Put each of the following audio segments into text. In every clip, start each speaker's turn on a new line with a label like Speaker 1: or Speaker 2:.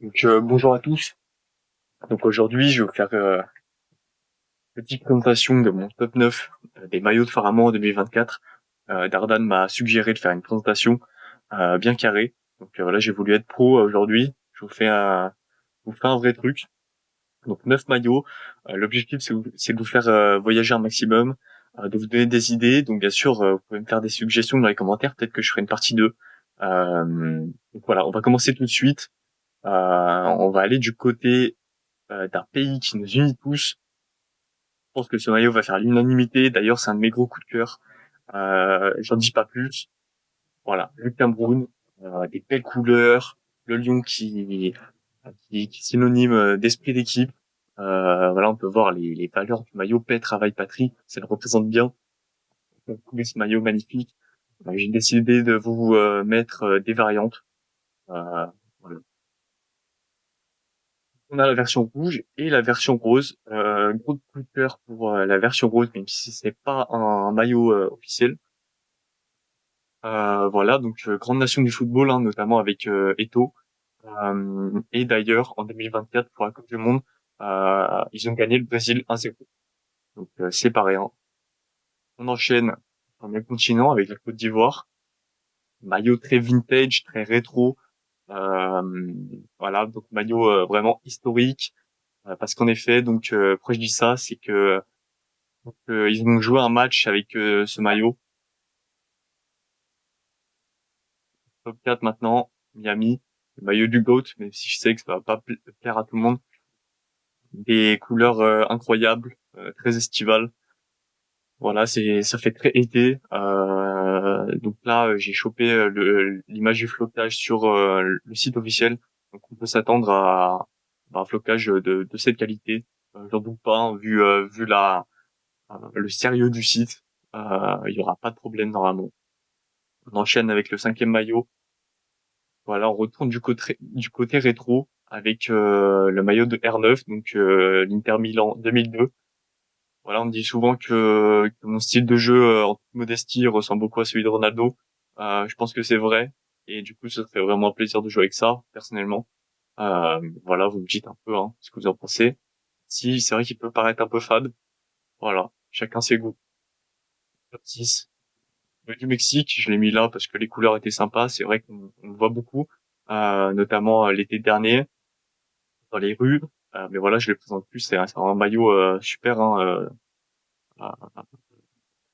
Speaker 1: Bonjour à tous. Donc aujourd'hui, je vais vous faire une petite présentation de mon top 9 des maillots de Farama en 2024. Dardan m'a suggéré de faire une présentation bien carrée. Là, j'ai voulu être pro aujourd'hui. Je vous fais un vrai truc. Donc 9 maillots. L'objectif, c'est de vous faire voyager un maximum, de vous donner des idées. Donc bien sûr, vous pouvez me faire des suggestions dans les commentaires. Peut-être que je ferai une partie 2. Donc voilà, on va commencer tout de suite. On va aller du côté d'un pays qui nous unit tous. Je pense que ce maillot va faire l'unanimité. D'ailleurs, c'est un de mes gros coups de cœur. J'en dis pas plus. Voilà, le Cameroun, des belles couleurs, le lion qui est synonyme d'esprit d'équipe. Voilà, on peut voir les valeurs du maillot paix, travail, patrie. Ça le représente bien. Donc, ce maillot magnifique. J'ai décidé de vous mettre des variantes. Voilà. On a la version rouge et la version rose. Gros coup de cœur pour la version rose, même si c'est pas un maillot officiel. Voilà, grande nation du football, hein, notamment avec Eto'o. Et d'ailleurs, en 2024, pour la Coupe du Monde, ils ont gagné le Brésil 1-0. C'est pas rien. On enchaîne sur le même continent avec la Côte d'Ivoire. Maillot très vintage, très rétro. Euh, voilà, donc maillot vraiment historique. Parce qu'en effet, pourquoi je dis ça, c'est que ils ont joué un match avec ce maillot. Top 4 maintenant, Miami, le maillot du GOAT, même si je sais que ça va pas plaire à tout le monde. Des couleurs incroyables, très estivales. Voilà, ça fait très été. Donc là, j'ai chopé l'image du flocage sur le site officiel. Donc on peut s'attendre à un flocage de cette qualité. J'en doute pas, hein, vu le sérieux du site. Il y aura pas de problème normalement. On enchaîne avec le cinquième maillot. Voilà, on retourne du côté rétro avec le maillot de R9, l'Inter Milan 2002. Voilà, on me dit souvent que mon style de jeu en toute modestie ressemble beaucoup à celui de Ronaldo. Je pense que c'est vrai et du coup, ce serait vraiment un plaisir de jouer avec ça, personnellement. Voilà, vous me dites un peu ce que vous en pensez. Si c'est vrai qu'il peut paraître un peu fade, voilà, chacun ses goûts. Top 6. Le du Mexique, je l'ai mis là parce que les couleurs étaient sympas. C'est vrai qu'on le voit beaucoup, notamment l'été dernier dans les rues. Mais voilà, je le présente plus. C'est un maillot super,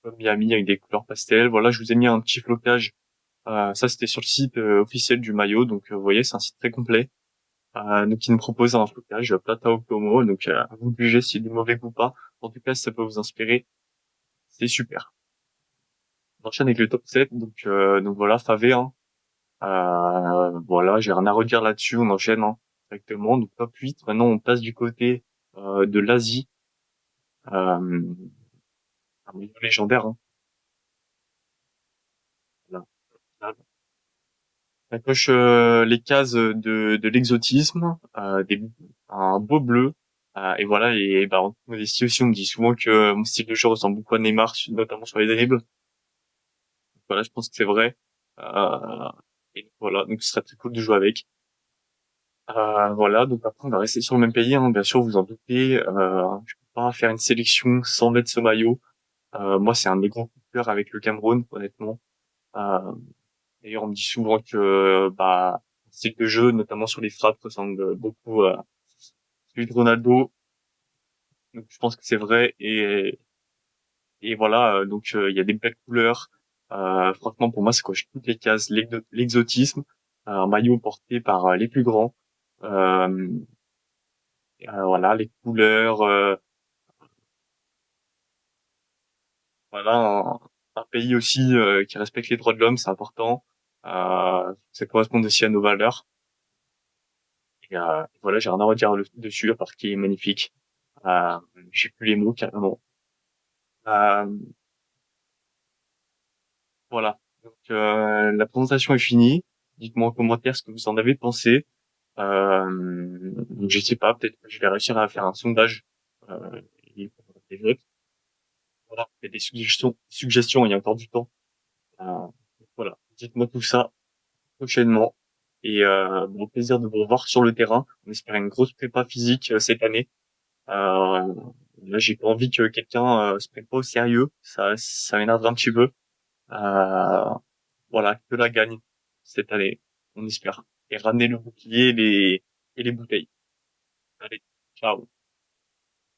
Speaker 1: comme Miami avec des couleurs pastel. Voilà, je vous ai mis un petit flocage. Ça, c'était sur le site officiel du maillot. Vous voyez, c'est un site très complet. Il nous propose un flocage Plata Okomo. À vous de juger s'il est mauvais ou pas. En tout cas, si ça peut vous inspirer, c'est super. On enchaîne avec le top 7. Voilà, Favé, hein. Voilà, j'ai rien à redire là-dessus. On enchaîne directement. Donc top 8. Maintenant, on passe du côté de l'Asie. Un milieu légendaire. Hein. Voilà. Ça coche les cases de l'exotisme, un beau bleu. Et voilà, et bah, en toute modestie aussi, on me dit souvent que mon style de jeu ressemble beaucoup à Neymar, notamment sur les dribbles. Voilà, je pense que c'est vrai. Euh, et voilà, donc ce serait très cool de jouer avec. Voilà, donc après on va rester sur le même pays, hein, bien sûr, vous en doutez. Je peux pas faire une sélection sans mettre ce maillot. Moi, c'est un de mes grands coups de cœur avec le Cameroun, honnêtement. Euh, D'ailleurs, on me dit souvent que mon style de jeu, notamment sur les frappes, ressemble beaucoup à celui de Ronaldo. Donc je pense que c'est vrai. Et voilà, il y a des belles couleurs. Franchement, pour moi, ça coche toutes les cases. L'exotisme, un maillot porté par les plus grands. Euh, voilà, les couleurs. Voilà, un pays aussi qui respecte les droits de l'homme, c'est important. Ça correspond aussi à nos valeurs. Voilà, j'ai rien à redire dessus, à part qu'il est magnifique. Euh, j'ai plus les mots, carrément. Euh, voilà. La présentation est finie. Dites-moi en commentaire ce que vous en avez pensé. Je sais pas, peut-être que je vais réussir à faire un sondage, et des votes. Voilà, il y a des suggestions, il y a encore du temps. Euh, voilà. Dites-moi tout ça prochainement. Et au plaisir de vous revoir sur le terrain. On espère une grosse prépa physique cette année. Là, j'ai pas envie que quelqu'un se prenne pas au sérieux. Ça m'énerve un petit peu. Euh, voilà, que la gagne cette année, on espère. Et ramener le bouclier et les bouteilles. Allez, ciao.